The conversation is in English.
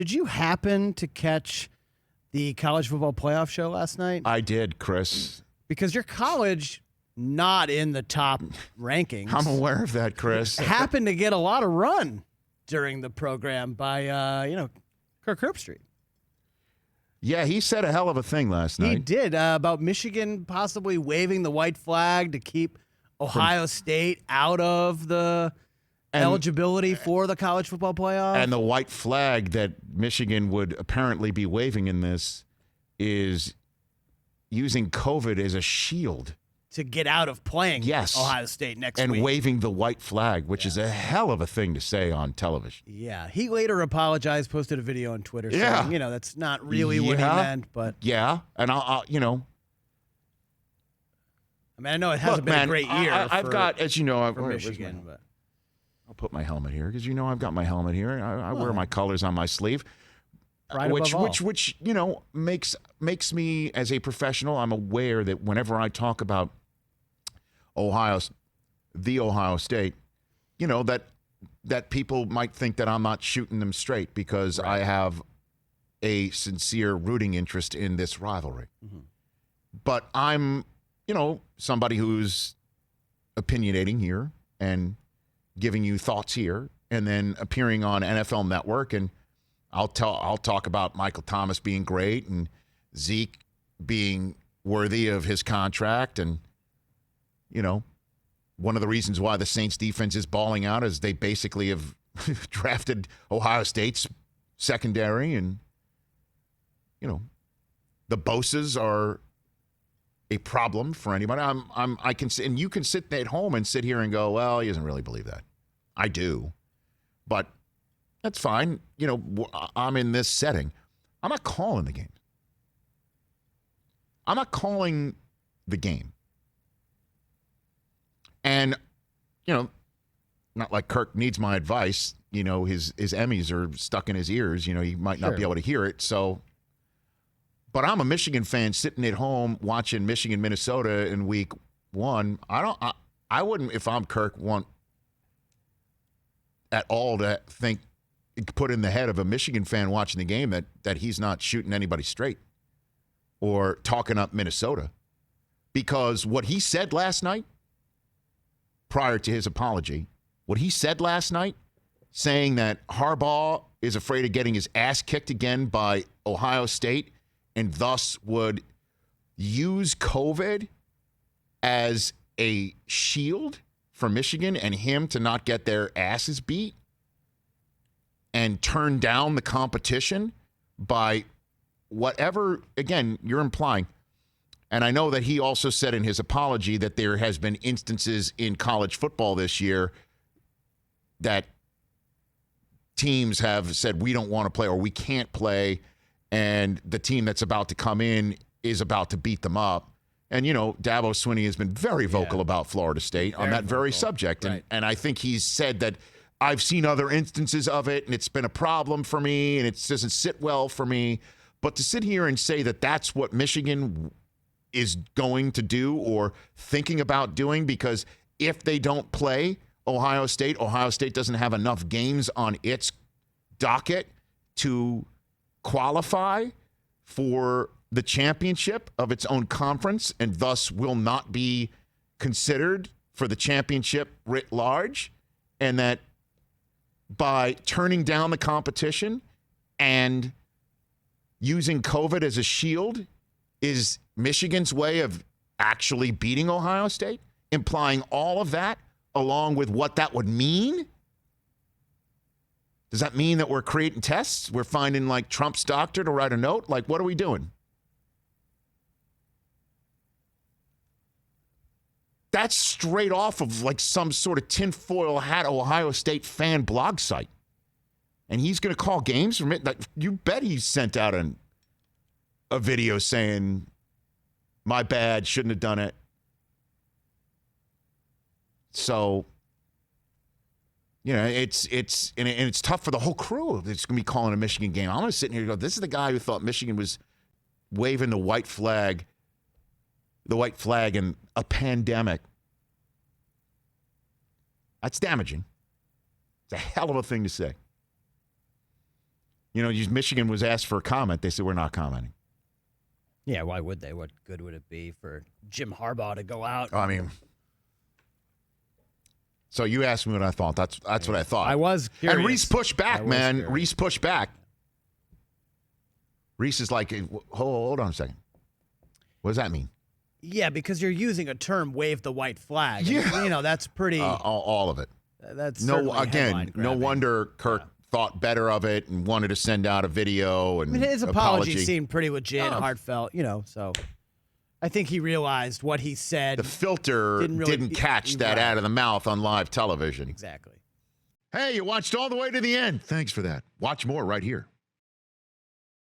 Did you happen to catch the college football playoff show last night? I did, Chris. Because your college, not in the top rankings. I'm aware of that, Chris. Happened to get a lot of run during the program by, Kirk Herbstreit. Yeah, he said a hell of a thing last night. He did, about Michigan possibly waving the white flag to keep Ohio State out of the eligibility for the college football playoff. And the white flag that Michigan would apparently be waving in this is using COVID as a shield. To get out of playing Ohio State next week. And waving the white flag, which is a hell of a thing to say on television. Yeah. He later apologized, posted a video on Twitter saying, that's not really what he meant. But yeah. And I'll I know it hasn't been a great year. I've got, as you know, for Michigan. But I'll put my helmet here because I've got my helmet here. I wear my colors on my sleeve. Which makes me as a professional. I'm aware that whenever I talk about the Ohio State, that people might think that I'm not shooting them straight because I have a sincere rooting interest in this rivalry. Mm-hmm. But I'm, somebody who's opinionating here and giving you thoughts here and then appearing on NFL Network, and I'll talk about Michael Thomas being great and Zeke being worthy of his contract. And, one of the reasons why the Saints defense is balling out is they basically have drafted Ohio State's secondary. And, the Bosa's are a problem for anybody. And you can sit at home and sit here and go, well, he doesn't really believe that. I do. But that's fine. I'm in this setting. I'm not calling the game. I'm not calling the game. And, not like Kirk needs my advice. His Emmys are stuck in his ears. He might not be able to hear it. So, but I'm a Michigan fan sitting at home watching Michigan, Minnesota in week 1. I wouldn't, if I'm Kirk, want at all to put in the head of a Michigan fan watching the game that he's not shooting anybody straight or talking up Minnesota. Because what he said last night, prior to his apology, what he said last night, saying that Harbaugh is afraid of getting his ass kicked again by Ohio State and thus would use COVID as a shield for Michigan and him to not get their asses beat and turn down the competition by whatever, again, you're implying. And I know that he also said in his apology that there has been instances in college football this year that teams have said we don't want to play or we can't play, and the team that's about to come in is about to beat them up. And, Dabo Swinney has been very vocal about Florida State on that very subject. Right. And I think he's said that I've seen other instances of it, and it's been a problem for me, and it doesn't sit well for me. But to sit here and say that that's what Michigan is going to do or thinking about doing, because if they don't play Ohio State doesn't have enough games on its docket to qualify for the championship of its own conference and thus will not be considered for the championship writ large, and that by turning down the competition and using COVID as a shield is Michigan's way of actually beating Ohio State, implying all of that along with what that would mean. Does that mean that we're creating tests? We're finding like Trump's doctor to write a note? Like, what are we doing? That's straight off of like some sort of tinfoil hat Ohio State fan blog site. And he's going to call games from it. You bet he sent out a video saying, my bad, shouldn't have done it. So, it's tough for the whole crew. It's going to be calling a Michigan game. I'm going to sit here and go, this is the guy who thought Michigan was waving the white flag in a pandemic. That's damaging. It's a hell of a thing to say. You know, Michigan was asked for a comment. They said, we're not commenting. Yeah, why would they? What good would it be for Jim Harbaugh to go out? I mean, so you asked me what I thought. That's what I thought. I was curious. And Reese pushed back, man. Curious. Reese pushed back. Reese is like, hold on a second. What does that mean? Yeah, because you're using a term, wave the white flag. Yeah. And, you know, that's pretty. All of it. That's No, again, no headline-grabbing. wonder Kirk thought better of it and wanted to send out a video and I mean, his apology seemed pretty legit, Oh. heartfelt, you know, so I think he realized what he said. the filter didn't catch that out of the mouth on live television. Exactly. Hey, you watched all the way to the end. Thanks for that. Watch more right here.